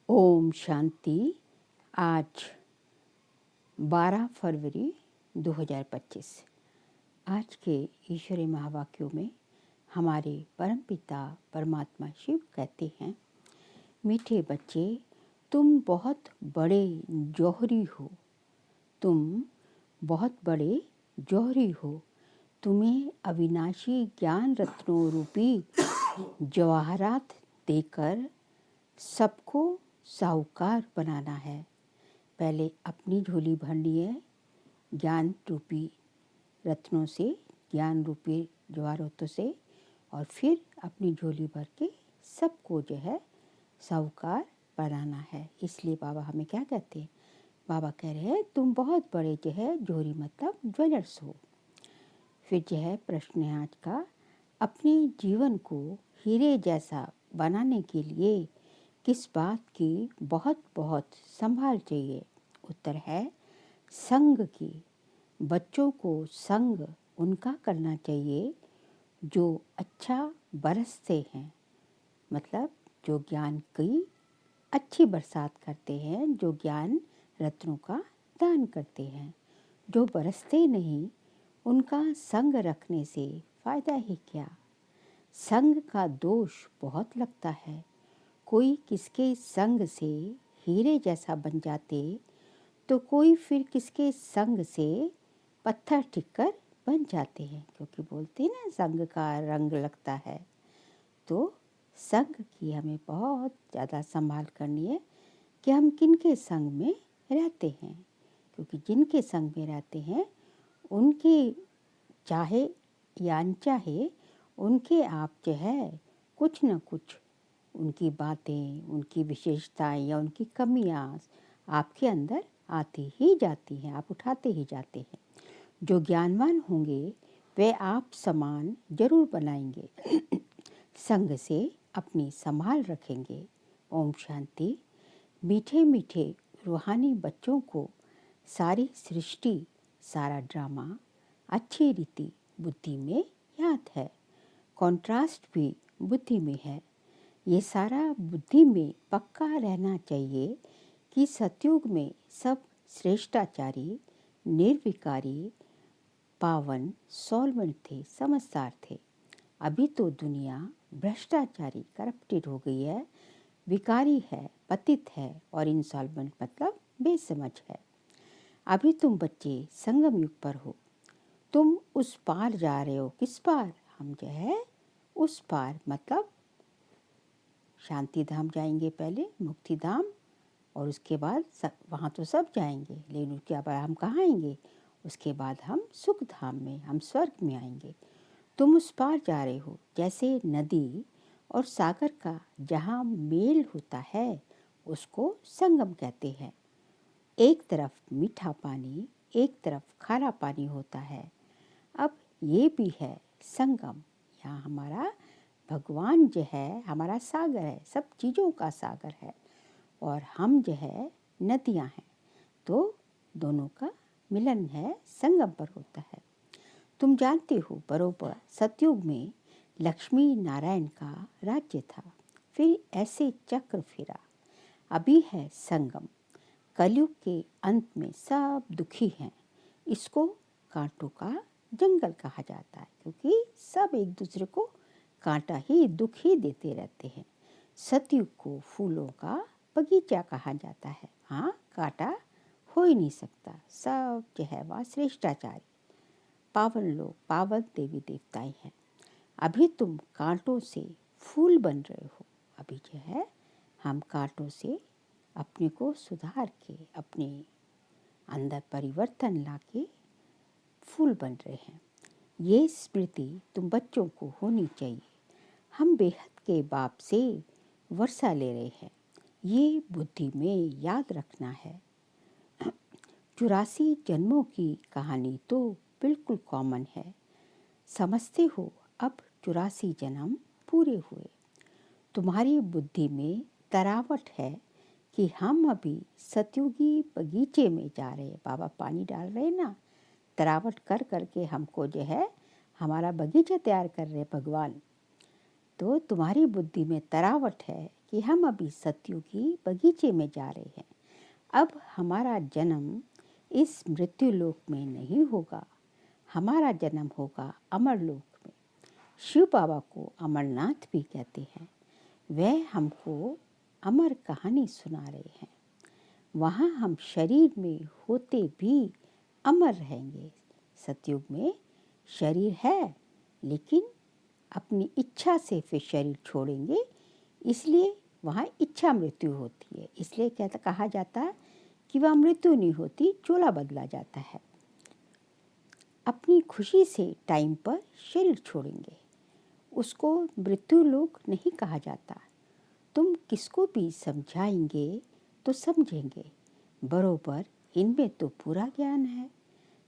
ओम शांति। आज 12 फरवरी 2025। आज के ईश्वरीय महावाक्यों में हमारे परमपिता परमात्मा शिव कहते हैं, मीठे बच्चे, तुम बहुत बड़े जौहरी हो। तुम बहुत बड़े जौहरी हो। तुम्हें अविनाशी ज्ञान रत्नों रूपी जवाहरात देकर सबको साहूकार बनाना है। पहले अपनी झोली भरनी है ज्ञान रूपी रत्नों से, ज्ञान रूपी जवाहरातों से, और फिर अपनी झोली भर के सबको जो है साहूकार बनाना है। इसलिए बाबा हमें क्या कहते हैं? बाबा कह रहे हैं तुम बहुत बड़े जो है जोहरी मतलब ज्वेलर्स हो। फिर जो है प्रश्न है आज का, अपने जीवन को हीरे जैसा बनाने के लिए किस बात की बहुत बहुत संभाल चाहिए? उत्तर है संग की। बच्चों को संग उनका करना चाहिए जो अच्छा बरसते हैं, मतलब जो ज्ञान की अच्छी बरसात करते हैं, जो ज्ञान रत्नों का दान करते हैं। जो बरसते नहीं, उनका संग रखने से फ़ायदा ही क्या। संग का दोष बहुत लगता है। कोई किसके संग से हीरे जैसा बन जाते, तो कोई फिर किसके संग से पत्थर टिक्कर बन जाते हैं, क्योंकि बोलते हैं ना संग का रंग लगता है। तो संग की हमें बहुत ज़्यादा संभाल करनी है कि हम किनके संग में रहते हैं, क्योंकि जिनके संग में रहते हैं उनके चाहे या अनचाहे उनके आप जो है कुछ न कुछ उनकी बातें, उनकी विशेषताएं या उनकी कमियां आपके अंदर आती ही जाती हैं, आप उठाते ही जाते हैं। जो ज्ञानवान होंगे वे आप समान जरूर बनाएंगे, संग से अपनी संभाल रखेंगे। ओम शांति। मीठे मीठे रूहानी बच्चों को सारी सृष्टि, सारा ड्रामा अच्छी रीति बुद्धि में याद है। कॉन्ट्रास्ट भी बुद्धि में है। ये सारा बुद्धि में पक्का रहना चाहिए कि सतयुग में सब श्रेष्ठाचारी, निर्विकारी, पावन, सॉल्वेंट थे, समझदार थे। अभी तो दुनिया भ्रष्टाचारी, करप्टेड हो गई है, विकारी है, पतित है और इंसॉल्वेंट मतलब बेसमझ है। अभी तुम बच्चे संगम युग पर हो। तुम उस पार जा रहे हो। किस पार? हम जो है उस पार मतलब शांति धाम जाएंगे, पहले मुक्ति धाम, और उसके बाद वहाँ तो सब जाएंगे, लेकिन उसके बाद हम कहाँ आएंगे? उसके बाद हम सुख धाम में, हम स्वर्ग में आएंगे। तुम उस पार जा रहे हो, जैसे नदी और सागर का जहाँ मेल होता है उसको संगम कहते हैं। एक तरफ मीठा पानी, एक तरफ खारा पानी होता है। अब ये भी है संगम। यहाँ हमारा भगवान जो है हमारा सागर है, सब चीज़ों का सागर है, और हम जो है नदियाँ हैं। तो दोनों का मिलन है, संगम पर होता है। तुम जानते हो बरोबर सतयुग में लक्ष्मी नारायण का राज्य था, फिर ऐसे चक्र फिरा। अभी है संगम। कलयुग के अंत में सब दुखी हैं। इसको कांटों का जंगल कहा जाता है, क्योंकि सब एक दूसरे को कांटा ही, दुख ही देते रहते हैं। सतयुग को फूलों का बगीचा कहा जाता है। हाँ, कांटा हो ही नहीं सकता, सब जो है वह श्रेष्ठाचारी, पावन लोग, पावन देवी देवताएं हैं। अभी तुम कांटों से फूल बन रहे हो। अभी जो है हम कांटों से अपने को सुधार के, अपने अंदर परिवर्तन लाके फूल बन रहे हैं। ये स्मृति तुम बच्चों को होनी चाहिए। हम बेहद के बाप से वर्षा ले रहे हैं, ये बुद्धि में याद रखना है। 84 जन्मों की कहानी तो बिल्कुल कॉमन है। समझते हो अब 84 जन्म पूरे हुए। तुम्हारी बुद्धि में तरावट है कि हम अभी सतयुगी बगीचे में जा रहे हैं। बाबा पानी डाल रहे हैं ना, तरावट कर करके हमको जो है हमारा बगीचा तैयार कर रहे हैं भगवान। तो तुम्हारी बुद्धि में तरावट है कि हम अभी सतयुगी बगीचे में जा रहे हैं। अब हमारा जन्म इस मृत्यु लोक में नहीं होगा, हमारा जन्म होगा अमर लोक में। शिव बाबा को अमरनाथ भी कहते हैं। वह हमको अमर कहानी सुना रहे हैं। वहाँ हम शरीर में होते भी अमर रहेंगे। सतयुग में शरीर है, लेकिन अपनी इच्छा से फिर शरीर छोड़ेंगे, इसलिए वहाँ इच्छा मृत्यु होती है। इसलिए कहा जाता है कि वह मृत्यु नहीं होती, चोला बदला जाता है। अपनी खुशी से टाइम पर शरीर छोड़ेंगे, उसको मृत्यु लोक नहीं कहा जाता। तुम किसको भी समझाएंगे तो समझेंगे, बरोबर इनमें तो पूरा ज्ञान है।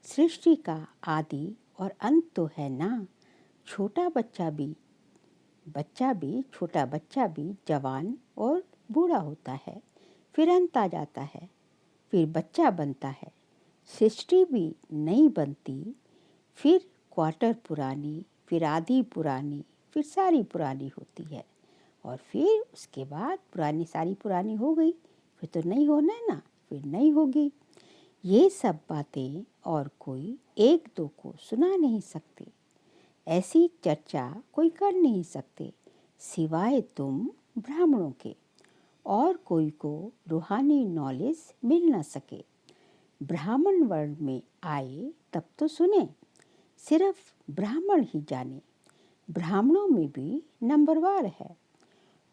सृष्टि का आदि और अंत तो है ना। छोटा बच्चा भी जवान और बूढ़ा होता है, फिर अंत आ जाता है, फिर बच्चा बनता है। सृष्टि भी नहीं बनती, फिर क्वार्टर पुरानी, फिर आधी पुरानी, फिर सारी पुरानी होती है, और फिर उसके बाद पुरानी सारी पुरानी हो गई, फिर तो नहीं होना है ना, फिर नहीं होगी। ये सब बातें और कोई एक दो को सुना नहीं सकते, ऐसी चर्चा कोई कर नहीं सकते सिवाय तुम ब्राह्मणों के, और कोई को रूहानी नॉलेज मिल ना सके। ब्राह्मण वर्ण में आए तब तो सुने, सिर्फ ब्राह्मण ही जाने। ब्राह्मणों में भी नंबरवार है,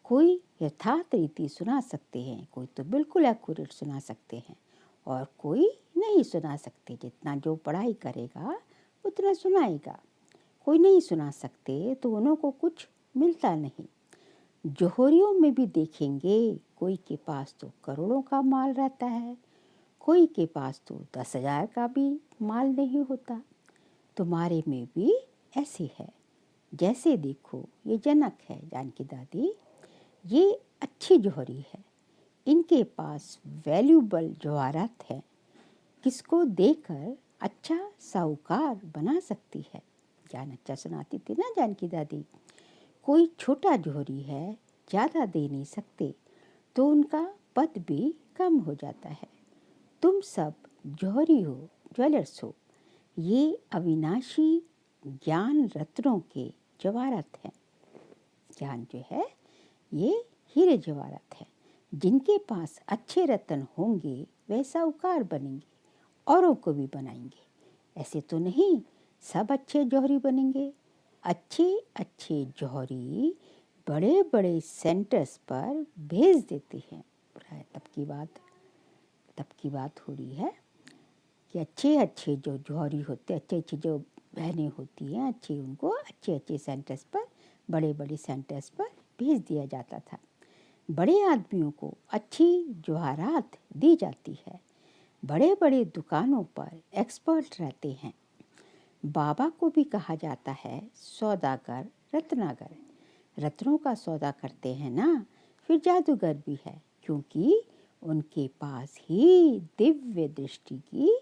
कोई यथार्थ रीति सुना सकते हैं, कोई तो बिल्कुल एक्यूरेट सुना सकते हैं, और कोई नहीं सुना सकते। जितना जो पढ़ाई करेगा उतना सुनाएगा। कोई नहीं सुना सकते तो उन्हों को कुछ मिलता नहीं। जोहरियों में भी देखेंगे, कोई के पास तो करोड़ों का माल रहता है, कोई के पास तो 10,000 का भी माल नहीं होता। तुम्हारे में भी ऐसे है। जैसे देखो, ये जनक है, जानकी दादी, ये अच्छी जोहरी है, इनके पास वैल्यूबल जवाहरात है, किसको देकर अच्छा साहूकार बना सकती है। जान अच्छा सुनाती थी ना जानकी दादी। कोई छोटा जोहरी है, ज़्यादा दे नहीं सकते, तो उनका पद भी कम हो जाता है। तुम सब जौहरी हो, ज्वेलर्स हो, ये अविनाशी ज्ञान रत्नों के जवाहरात हैं। ज्ञान जो है ये हीरे जवाहरात है। जिनके पास अच्छे रत्न होंगे वे साहूकार बनेंगे, औरों को भी बनाएंगे। ऐसे तो नहीं सब अच्छे जौहरी बनेंगे। अच्छे अच्छे जौहरी बड़े बड़े सेंटर्स पर भेज देते हैं। तब की बात हो रही है कि अच्छे अच्छे जो जौहरी होते, अच्छे अच्छे जो बहनें होती हैं, अच्छे उनको अच्छे अच्छे सेंटर्स पर, बड़े बड़े सेंटर्स पर भेज दिया जाता था। बड़े आदमियों को अच्छी जवाहरात दी जाती है। बड़े बड़े दुकानों पर एक्सपर्ट रहते हैं। बाबा को भी कहा जाता है सौदागर, रत्नागर। रत्नों का सौदा करते हैं ना, फिर जादूगर भी है, क्योंकि उनके पास ही दिव्य दृष्टि की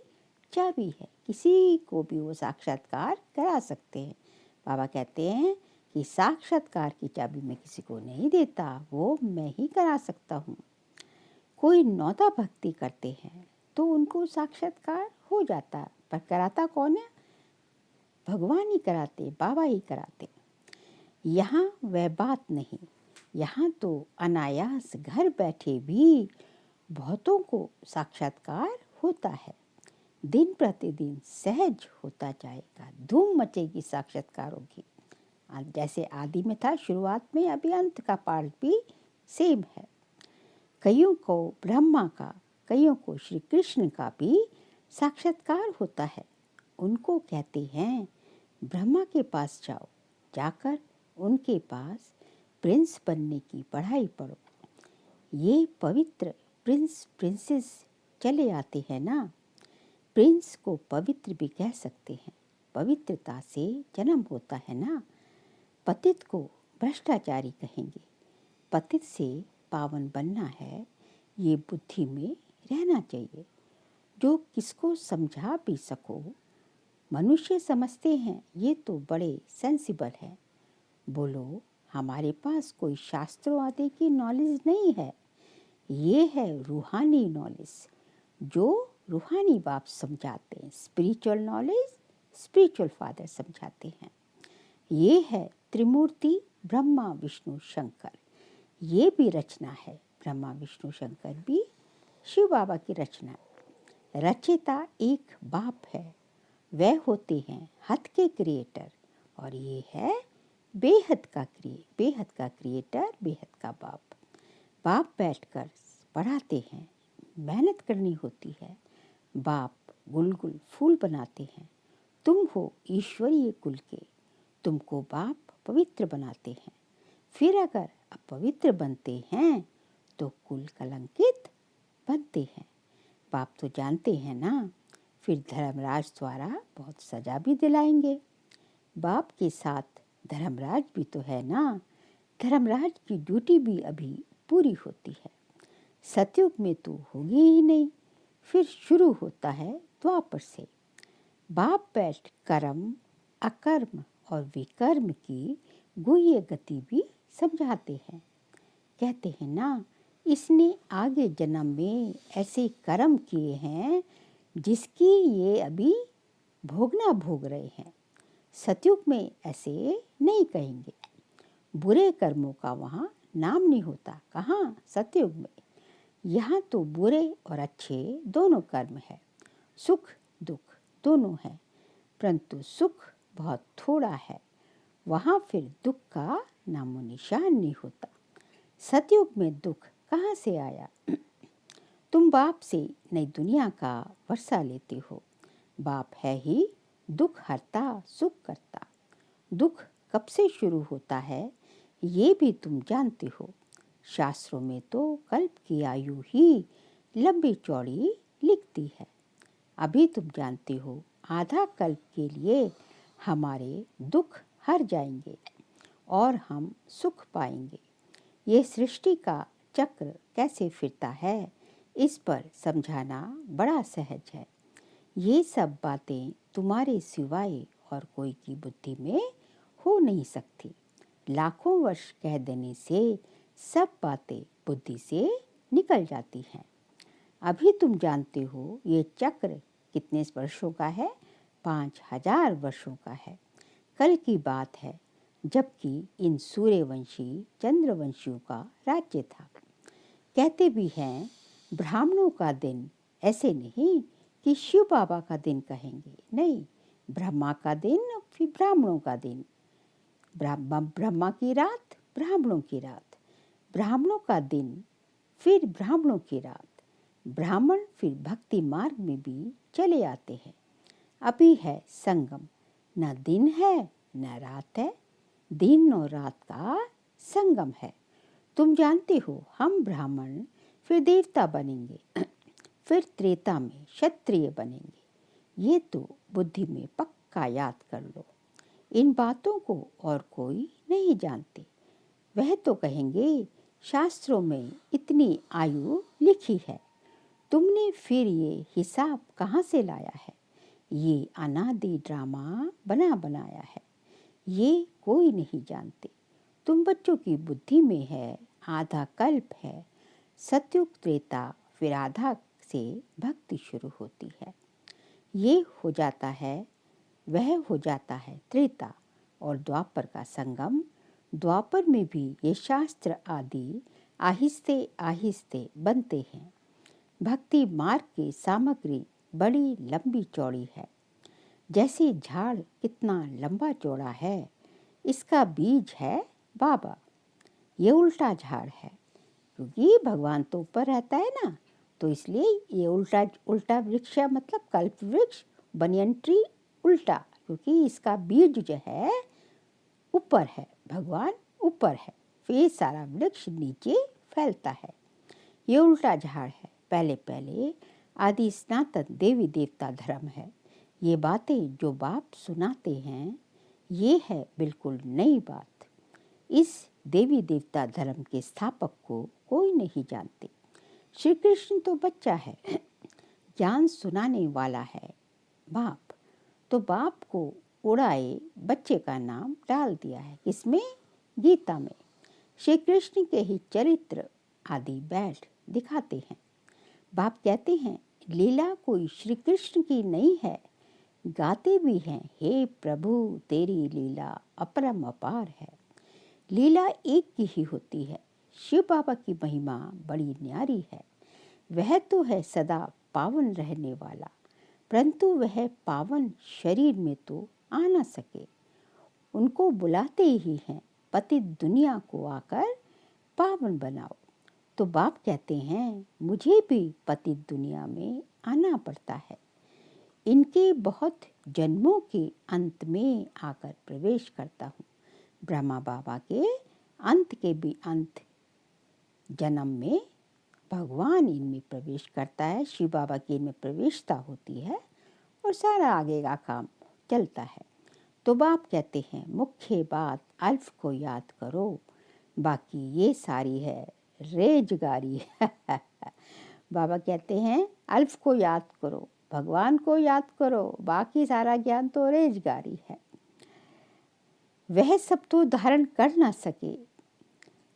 चाबी है। किसी को भी वो साक्षात्कार करा सकते हैं। बाबा कहते हैं कि साक्षात्कार की चाबी मैं किसी को नहीं देता, वो मैं ही करा सकता हूँ। कोई नौता भक्ति करते हैं तो उनको साक्षात्कार हो जाता, पर कराता कौन है? भगवान ही कराते, बाबा ही कराते। यहाँ वह बात नहीं। यहाँ तो अनायास घर बैठे भी बहुतों को साक्षात्कार होता है। दिन प्रतिदिन सहज होता जाएगा, धूम मचेगी साक्षात्कारों की। जैसे आदि में था शुरुआत में, अभी अंत का पार्ट भी सेम है। कईयों को ब्रह्मा का, कईयों को श्री कृष्ण का भी साक्षात्कार होता है। उनको कहते हैं ब्रह्मा के पास जाओ, जाकर उनके पास प्रिंस बनने की पढ़ाई पढ़ो। ये पवित्र प्रिंस प्रिंसेस चले आते हैं ना। प्रिंस को पवित्र भी कह सकते हैं, पवित्रता से जन्म होता है ना। पतित को भ्रष्टाचारी कहेंगे। पतित से पावन बनना है, ये बुद्धि में रहना चाहिए। जो किसको समझा भी सको। मनुष्य समझते हैं ये तो बड़े सेंसिबल है। बोलो हमारे पास कोई शास्त्रों आदि की नॉलेज नहीं है। ये है रूहानी नॉलेज जो रूहानी बाप समझाते हैं। स्पिरिचुअल नॉलेज स्पिरिचुअल फादर समझाते हैं। ये है त्रिमूर्ति ब्रह्मा विष्णु शंकर। ये भी रचना है, ब्रह्मा विष्णु शंकर भी शिव बाबा की रचना। रचयिता एक बाप है, वह होते हैं हद के क्रिएटर, और ये है बेहद का क्रिएटर, बेहद का बाप। बाप बैठकर पढ़ाते हैं, मेहनत करनी होती है। बाप गुलगुल फूल बनाते हैं। तुम हो ईश्वरीय कुल के, तुमको बाप पवित्र बनाते हैं। फिर अगर अपवित्र बनते हैं तो कुल कलंकित बनते हैं। बाप तो जानते हैं ना, फिर धर्मराज द्वारा बहुत सजा भी दिलाएंगे। बाप के साथ धर्मराज भी तो है ना, धर्मराज की ड्यूटी भी अभी पूरी होती है। सतयुग में तो होगी ही नहीं, फिर शुरू होता है द्वापर से। बाप बैठ कर्म, अकर्म और विकर्म की गुह्य गति भी समझाते हैं। कहते हैं ना, इसने आगे जन्म में ऐसे कर्म किए हैं जिसकी ये अभी भोग रहे हैं। सतयुग में ऐसे नहीं कहेंगे। बुरे कर्मों का वहाँ नाम नहीं होता। कहाँ? सतयुग में। यहाँ तो बुरे और अच्छे दोनों कर्म है, सुख दुख दोनों है, परंतु सुख बहुत थोड़ा है। वहाँ फिर दुख का नामो निशान नहीं होता। सतयुग में दुख कहाँ से आया? तुम बाप से नई दुनिया का वर्षा लेते हो। बाप है ही दुख हरता सुख करता। दुख कब से शुरू होता है ये भी तुम जानते हो। शास्त्रों में तो कल्प की आयु ही लंबी चौड़ी लिखती है। अभी तुम जानते हो आधा कल्प के लिए हमारे दुख हर जाएंगे और हम सुख पाएंगे। ये सृष्टि का चक्र कैसे फिरता है इस पर समझाना बड़ा सहज है। ये सब बातें तुम्हारे सिवाय और कोई की बुद्धि में हो नहीं सकती। लाखों वर्ष कह देने से सब बातें बुद्धि से निकल जाती हैं। अभी तुम जानते हो ये चक्र कितने वर्षों का है? 5000 वर्षों का है। कल की बात है जबकि इन सूर्यवंशी चंद्रवंशियों का राज्य था। कहते भी हैं ब्राह्मणों का दिन, ऐसे नहीं कि शिव बाबा का दिन कहेंगे, नहीं, ब्रह्मा का दिन फिर ब्राह्मणों का दिन। ब्रह्मा की रात ब्राह्मणों की रात, ब्राह्मणों का दिन फिर ब्राह्मणों की रात। ब्राह्मण फिर भक्ति मार्ग में भी चले आते हैं। अभी है संगम, न दिन है न रात है, दिन और रात का संगम है। तुम जानते हो हम ब्राह्मण फिर देवता बनेंगे, फिर त्रेता में क्षत्रिय बनेंगे। ये तो बुद्धि में पक्का याद कर लो। इन बातों को और कोई नहीं जानते। वह तो कहेंगे शास्त्रों में इतनी आयु लिखी है, तुमने फिर ये हिसाब कहाँ से लाया है? ये अनादि ड्रामा बना बनाया है, ये कोई नहीं जानते। तुम बच्चों की बुद्धि में है आधा कल्प है, सतयुग त्रेता, फिर आधा से भक्ति शुरू होती है। ये हो जाता है, वह हो जाता है त्रेता और द्वापर का संगम। द्वापर में भी ये शास्त्र आदि आहिस्ते आहिस्ते बनते हैं। भक्ति मार्ग की सामग्री बड़ी लंबी चौड़ी है। जैसे झाड़ कितना लंबा चौड़ा है, इसका बीज है बाबा। ये उल्टा झाड़ है क्योंकि भगवान तो ऊपर रहता है ना, तो इसलिए ये उल्टा वृक्ष है, मतलब कल्प वृक्ष, बनियन ट्री उल्टा, क्योंकि इसका बीज जो है ऊपर है, भगवान ऊपर है, फिर ये सारा वृक्ष नीचे फैलता है। ये उल्टा झाड़ है। पहले पहले आदि सनातन देवी देवता धर्म है। ये बातें जो बाप सुनाते हैं ये है बिल्कुल नई बात। इस देवी देवता धर्म के स्थापक को कोई नहीं जानते। श्री कृष्ण तो बच्चा है, ज्ञान सुनाने वाला है बाप, तो बाप को उड़ाए बच्चे का नाम डाल दिया है। किसमें? गीता में श्री कृष्ण के ही चरित्र आदि बैठ दिखाते हैं। बाप कहते हैं लीला कोई श्री कृष्ण की नहीं है, गाते भी हैं हे प्रभु तेरी लीला अपरम अपार है। लीला एक की ही होती है। शिव बाबा की महिमा बड़ी न्यारी है। वह तो है सदा पावन रहने वाला, परंतु वह पावन शरीर में तो आ न सके। उनको बुलाते ही हैं पतित दुनिया को आकर पावन बनाओ। तो बाप कहते हैं मुझे भी पतित दुनिया में आना पड़ता है। इनके बहुत जन्मों के अंत में आकर प्रवेश करता हूँ। ब्रह्मा बाबा के अंत के भी अंत जन्म में भगवान इनमें प्रवेश करता है, शिव बाबा की इनमें प्रवेशता होती है और सारा आगे का काम चलता है। तो बाप कहते हैं मुख्य बात अल्फ को याद करो, बाकी ये सारी है रेजगारी। बाबा कहते हैं अल्फ को याद करो, भगवान को याद करो, बाकी सारा ज्ञान तो रेजगारी है। वह सब तो धारण कर ना सके,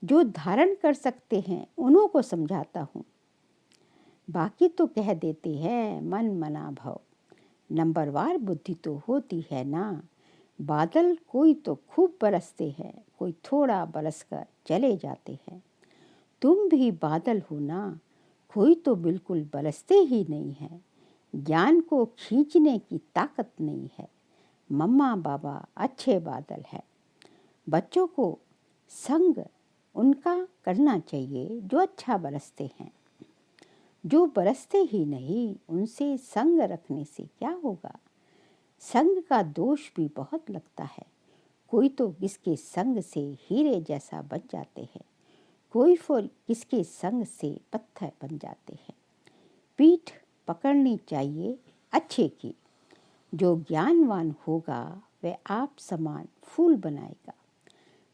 जो धारण कर सकते हैं उन्हों को समझाता हूँ। बाकी तो कह देते हैं मन मना भव, नंबरवार बुद्धि तो होती है ना। बादल कोई तो खूब बरसते हैं, कोई थोड़ा बरस कर चले जाते हैं। तुम भी बादल हो ना, कोई तो बिल्कुल बरसते ही नहीं है। ज्ञान को खींचने की ताकत नहीं है। मम्मा बाबा अच्छे बादल है। बच्चों को संग उनका करना चाहिए जो अच्छा बरसते हैं। जो बरसते ही नहीं उनसे संग रखने से क्या होगा। संग का दोष भी बहुत लगता है। कोई तो किसके संग से हीरे जैसा बन जाते हैं, कोई फिर किसके संग से पत्थर बन जाते हैं। पीठ पकड़नी चाहिए अच्छे की। जो ज्ञानवान होगा वह आप समान फूल बनाएगा।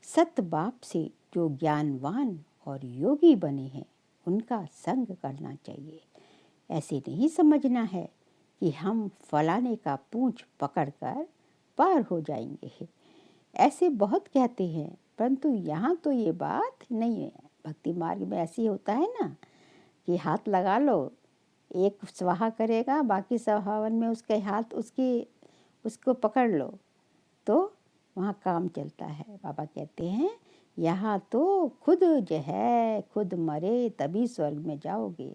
सत बाप से जो ज्ञानवान और योगी बने हैं उनका संग करना चाहिए। ऐसे नहीं समझना है कि हम फलाने का पूंछ पकड़कर पार हो जाएंगे। ऐसे बहुत कहते हैं, परंतु यहाँ तो ये बात नहीं है। भक्ति मार्ग में ऐसे होता है ना कि हाथ लगा लो, एक स्वाहा करेगा, बाकी स्वाहावन में उसके हाथ उसको पकड़ लो तो वहाँ काम चलता है। बाबा कहते हैं यहाँ तो खुद जो है खुद मरे तभी स्वर्ग में जाओगे।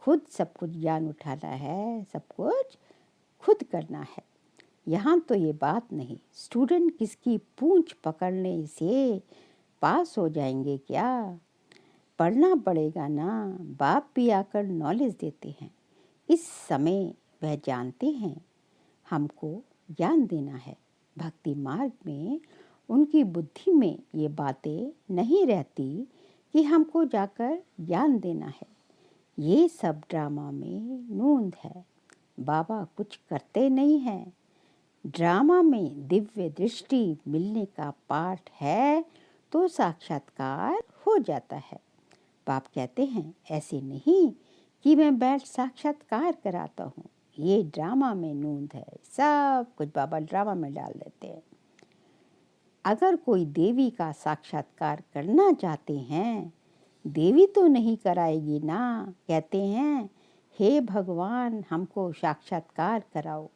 खुद सब कुछ ज्ञान उठाना है, सब कुछ खुद करना है। यहाँ तो ये बात नहीं स्टूडेंट किसकी पूंछ पकड़ने से पास हो जाएंगे क्या। पढ़ना पड़ेगा ना। बाप भी आकर नॉलेज देते हैं। इस समय वह जानते हैं हमको ज्ञान देना है। भक्ति मार्ग में उनकी बुद्धि में ये बातें नहीं रहती कि हमको जाकर ज्ञान देना है। ये सब ड्रामा में नूंद है। बाबा कुछ करते नहीं हैं। ड्रामा में दिव्य दृष्टि मिलने का पाठ है तो साक्षात्कार हो जाता है। बाप कहते हैं ऐसे नहीं कि मैं बैठ साक्षात्कार कराता हूँ। ये ड्रामा में नूंद है। सब कुछ बाबा ड्रामा में डाल देते हैं। अगर कोई देवी का साक्षात्कार करना चाहते हैं, देवी तो नहीं कराएगी ना। कहते हैं हे भगवान हमको साक्षात्कार कराओ।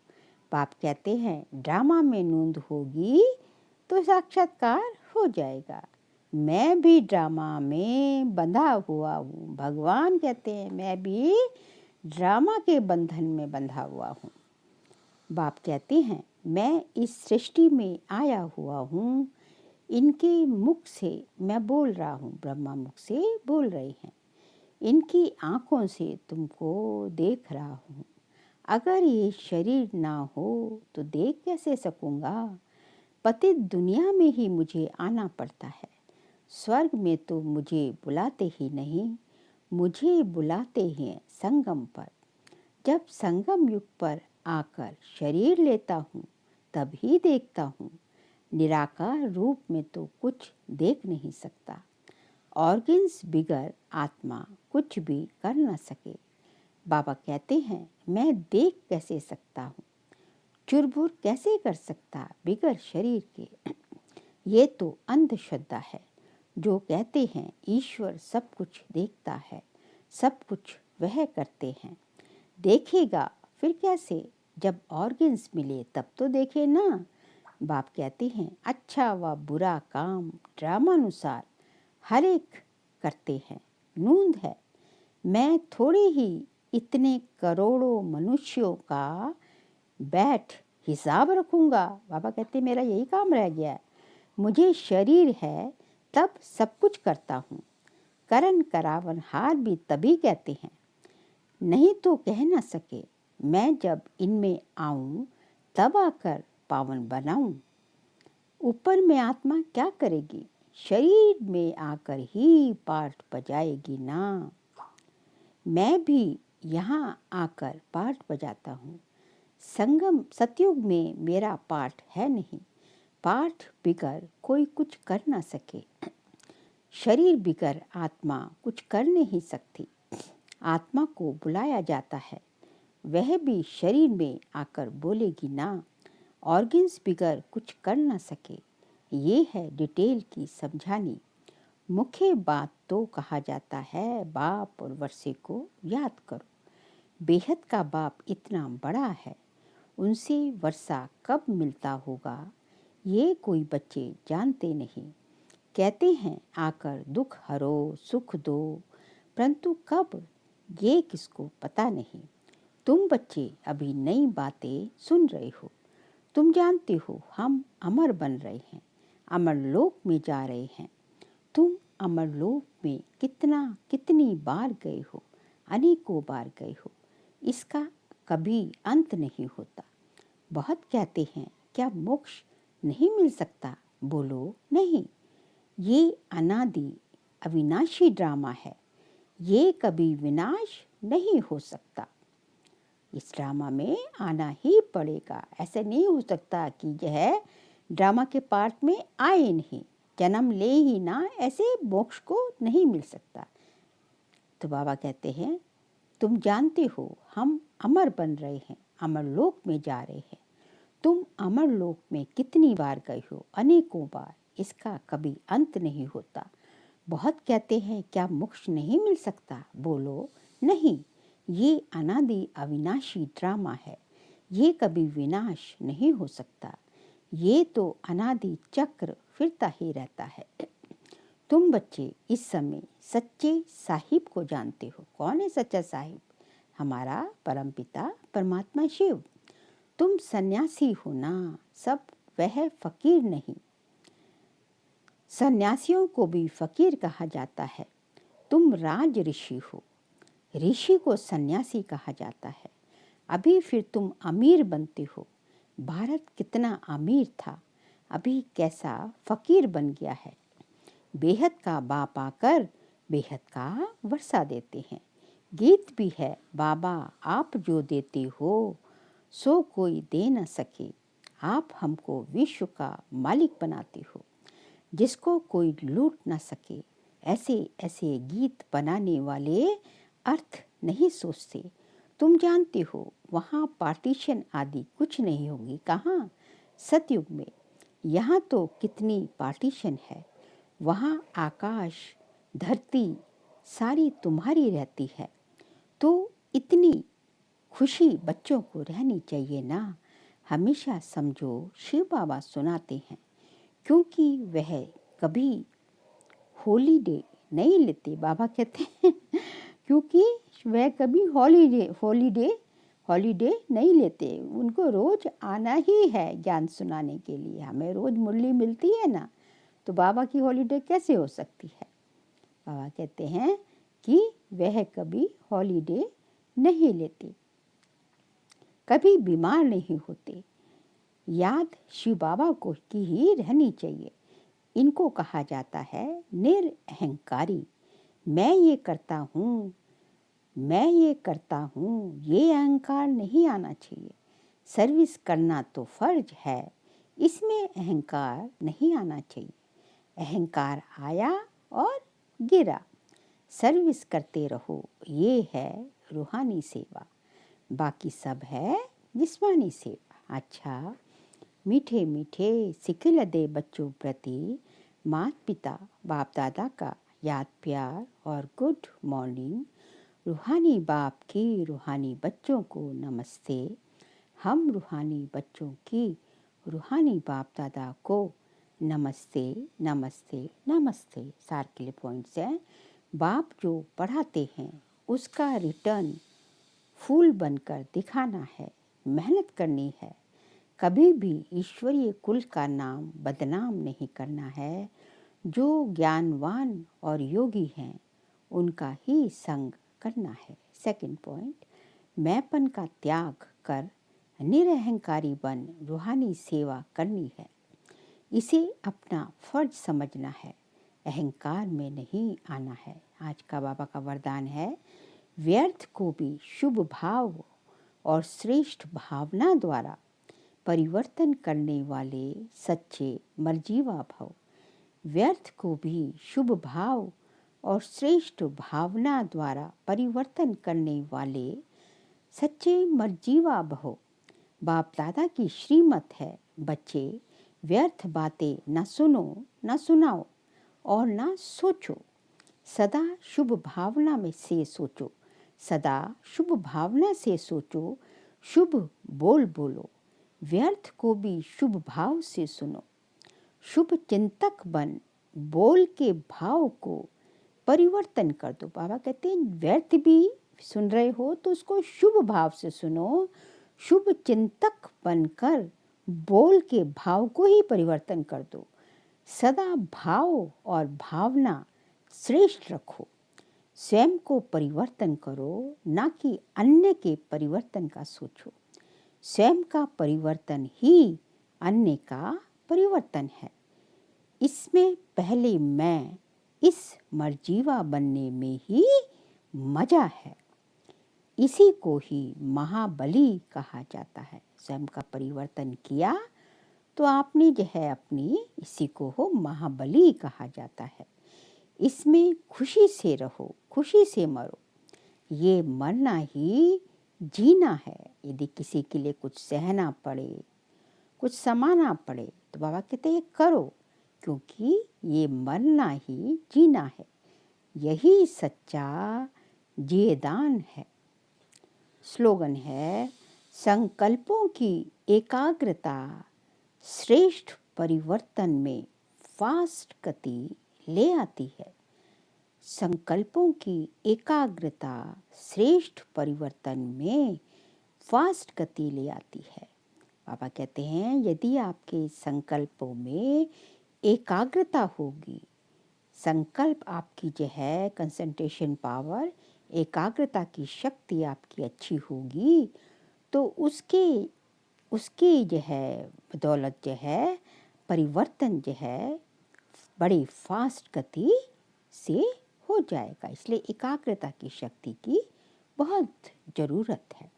बाप कहते हैं ड्रामा में नूंद होगी तो साक्षात्कार हो जाएगा। मैं भी ड्रामा में बंधा हुआ हूँ। भगवान कहते हैं मैं भी ड्रामा के बंधन में बंधा हुआ हूँ। बाप कहते हैं मैं इस सृष्टि में आया हुआ हूँ। इनके मुख से मैं बोल रहा हूँ, ब्रह्मा मुख से बोल रहे हैं। इनकी आँखों से तुमको देख रहा हूँ। अगर ये शरीर ना हो तो देख कैसे सकूँगा। पतित दुनिया में ही मुझे आना पड़ता है। स्वर्ग में तो मुझे बुलाते ही नहीं, मुझे बुलाते हैं संगम पर। जब संगम युग पर आकर शरीर लेता हूँ तब ही देखता हूँ। निराकार रूप में तो कुछ देख नहीं सकता। ऑर्गन्स बिगर आत्मा कुछ भी कर न सके। बाबा कहते हैं मैं देख कैसे सकता हूँ, चुरबुर कैसे कर सकता बिगर शरीर के। ये तो अंधश्रद्धा है। जो कहते हैं ईश्वर सब कुछ देखता है, सब कुछ वह करते हैं। देखेगा फिर कैसे, जब ऑर्गन्स मिले तब तो देखे ना। बाप कहते हैं अच्छा व बुरा काम ड्रामानुसार हर एक करते हैं। नूंद है, मैं थोड़े ही इतने करोड़ों मनुष्यों का बैठ हिसाब रखूंगा। बाबा कहते मेरा यही काम रह गया है। मुझे शरीर है तब सब कुछ करता हूँ। करण करावन हार भी तभी कहते हैं, नहीं तो कह न सके। मैं जब इनमें आऊं तब आकर पावन बनाऊं। ऊपर में आत्मा क्या करेगी, शरीर में आकर ही पाठ बजाएगी ना। मैं भी यहाँ आकर पाठ बजाता हूँ। संगम सतयुग में मेरा पाठ है नहीं। पाठ बिगर कोई कुछ कर ना सके। शरीर बिगर आत्मा कुछ कर नहीं सकती। आत्मा को बुलाया जाता है, वह भी शरीर में आकर बोलेगी ना। ऑर्गन्स बिगर कुछ कर ना सके। ये है डिटेल की समझानी। मुख्य बात तो कहा जाता है, बाप और वर्षे को याद करो। बेहद का बाप इतना बड़ा है, उनसे वर्षा कब मिलता होगा ये कोई बच्चे जानते नहीं। कहते हैं आकर दुख हरो सुख दो, परंतु कब ये किसको पता नहीं। तुम बच्चे अभी नई बातें सुन रहे हो। तुम जानते हो हम अमर बन रहे हैं, अमर लोक में जा रहे हैं। तुम अमर लोक में कितनी बार गए हो, अनेकों बार गए हो। इसका कभी अंत नहीं होता। बहुत कहते हैं क्या मोक्ष नहीं मिल सकता, बोलो नहीं। ये अनादि अविनाशी ड्रामा है, ये कभी विनाश नहीं हो सकता। इस ड्रामा में आना ही पड़ेगा। ऐसे नहीं हो सकता कि यह ड्रामा के पार्ट में आए नहीं, जन्म ले ही ना, ऐसे मोक्ष को नहीं मिल सकता। तो बाबा कहते हैं तुम जानते हो हम अमर बन रहे हैं, अमर लोक में जा रहे हैं। तुम अमर लोक में कितनी बार गए हो, अनेकों बार। इसका कभी अंत नहीं होता। बहुत कहते हैं क्या मोक्ष नहीं मिल सकता, बोलो नहीं। ये अनादि अविनाशी ड्रामा है, ये कभी विनाश नहीं हो सकता। ये तो अनादि चक्र फिरता ही रहता है। तुम बच्चे इस समय सच्चे साहिब को जानते हो। कौन है सच्चा साहिब? हमारा परमपिता परमात्मा शिव। तुम सन्यासी हो ना, सब वह फकीर नहीं। सन्यासियों को भी फकीर कहा जाता है। तुम राज ऋषि हो, ऋषि को सन्यासी कहा जाता है। अभी फिर तुम अमीर बनते हो। भारत कितना अमीर था, अभी कैसा फकीर बन गया है। बेहद का बाप आकर बेहद का वर्षा देते हैं। गीत भी है, बाबा आप जो देते हो सो कोई दे न सके। आप हमको विश्व का मालिक बनाते हो, जिसको कोई लूट न सके। ऐसे ऐसे गीत बनाने वाले अर्थ नहीं सोचते। तुम जानते हो वहाँ पार्टीशन आदि कुछ नहीं होगी। कहाँ? सतयुग में। यहाँ तो कितनी पार्टीशन है। वहाँ आकाश धरती सारी तुम्हारी रहती है। तो इतनी खुशी बच्चों को रहनी चाहिए ना। हमेशा समझो शिव बाबा सुनाते हैं, क्योंकि वह कभी हॉलीडे नहीं लेते। बाबा कहते हैं क्योंकि वह कभी हॉलीडे नहीं लेते। उनको रोज आना ही है ज्ञान सुनाने के लिए। हमें रोज मुरली मिलती है ना, तो बाबा की हॉलीडे कैसे हो सकती है? बाबा कहते हैं कि वह कभी हॉलीडे नहीं लेते, कभी बीमार नहीं होते। याद शिव बाबा को की ही रहनी चाहिए। इनको कहा जाता है निरअहंकारी। मैं ये करता हूँ, मैं ये करता हूँ, ये अहंकार नहीं आना चाहिए। सर्विस करना तो फर्ज है, इसमें अहंकार नहीं आना चाहिए। अहंकार आया और गिरा। सर्विस करते रहो, ये है रूहानी सेवा। बाकी सब है जिस्मानी सेवा। अच्छा, मीठे मीठे सिखिल दे बच्चों प्रति माता पिता बाप दादा का याद प्यार और गुड मॉर्निंग। रूहानी बाप की रूहानी बच्चों को नमस्ते। हम रूहानी बच्चों की रूहानी बाप दादा को नमस्ते नमस्ते नमस्ते। सार के लिए पॉइंट्स हैं। बाप जो पढ़ाते हैं उसका रिटर्न फूल बनकर दिखाना है, मेहनत करनी है, कभी भी ईश्वरीय कुल का नाम बदनाम नहीं करना है। जो ज्ञानवान और योगी हैं उनका ही संग करना है। सेकंड पॉइंट, मैंपन का त्याग कर निरअहंकारी बन रूहानी सेवा करनी है। इसे अपना फर्ज समझना है, अहंकार में नहीं आना है। आज का बाबा का वरदान है, व्यर्थ को भी शुभ भाव और श्रेष्ठ भावना द्वारा परिवर्तन करने वाले सच्चे मर्जीवा भव। व्यर्थ को भी शुभ भाव और श्रेष्ठ भावना द्वारा परिवर्तन करने वाले सच्चे मर्जीवा भव। बाप दादा की श्रीमत है, बच्चे व्यर्थ बातें न सुनो, न सुनाओ और न सोचो। सदा शुभ भावना में से सोचो, सदा शुभ भावना से सोचो, शुभ बोल बोलो। व्यर्थ को भी शुभ भाव से सुनो। शुभ चिंतक बन बोल के भाव को परिवर्तन कर दो। बाबा कहते हैं व्यर्थ भी सुन रहे हो तो उसको शुभ भाव से सुनो। शुभ चिंतक बनकर बोल के भाव को ही परिवर्तन कर दो। सदा भाव और भावना श्रेष्ठ रखो। स्वयं को परिवर्तन करो, ना कि अन्य के परिवर्तन का सोचो। स्वयं का परिवर्तन ही अन्य का परिवर्तन है। इसमें पहले मैं इस मर्जीवा बनने में ही मजा है। इसी को ही महाबली कहा जाता है। स्वयं का परिवर्तन किया तो आपने जो है अपनी, इसी को हो महाबली कहा जाता है। इसमें खुशी से रहो, खुशी से मरो। ये मरना ही जीना है। यदि किसी के लिए कुछ सहना पड़े, कुछ समाना पड़े तो बाबा कहते हैं करो, क्योंकि ये मरना ही जीना है। यही सच्चा जियेदान है। स्लोगन है, संकल्पों की एकाग्रता श्रेष्ठ परिवर्तन में फास्ट गति ले आती है। संकल्पों की एकाग्रता श्रेष्ठ परिवर्तन में फास्ट गति ले आती है। बाबा कहते हैं यदि आपके संकल्पों में एकाग्रता होगी, संकल्प आपकी जो है कंसंट्रेशन पावर, एकाग्रता की शक्ति आपकी अच्छी होगी, तो उसकी जो है बदौलत जो है परिवर्तन जो है बड़ी फास्ट गति से हो जाएगा। इसलिए एकाग्रता की शक्ति की बहुत ज़रूरत है।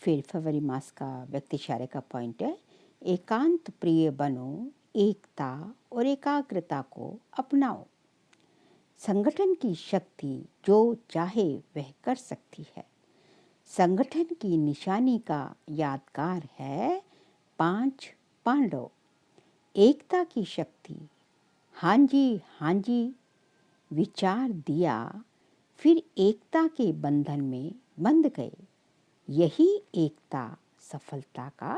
फिर फरवरी मास का व्यक्तिशारे का पॉइंट है, एकांत प्रिय बनो, एकता और एकाग्रता को अपनाओ। संगठन की शक्ति जो चाहे वह कर सकती है। संगठन की निशानी का यादगार है 5 पांडव। एकता की शक्ति, हाँ जी विचार दिया, फिर एकता के बंधन में बंध गए। यही एकता सफलता का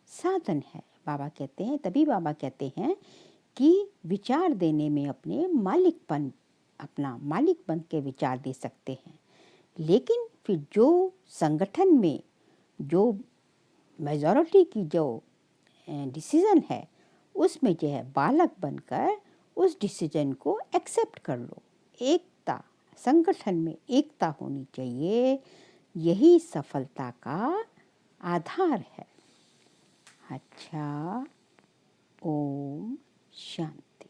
साधन है। बाबा कहते हैं, तभी बाबा कहते हैं कि विचार देने में अपना मालिक बन के विचार दे सकते हैं। लेकिन फिर जो संगठन में जो मेजॉरिटी की जो डिसीजन है उसमें जो है बालक बनकर उस डिसीजन को एक्सेप्ट कर लो। एकता, संगठन में एकता होनी चाहिए, यही सफलता का आधार है। अच्छा, ओम शांति।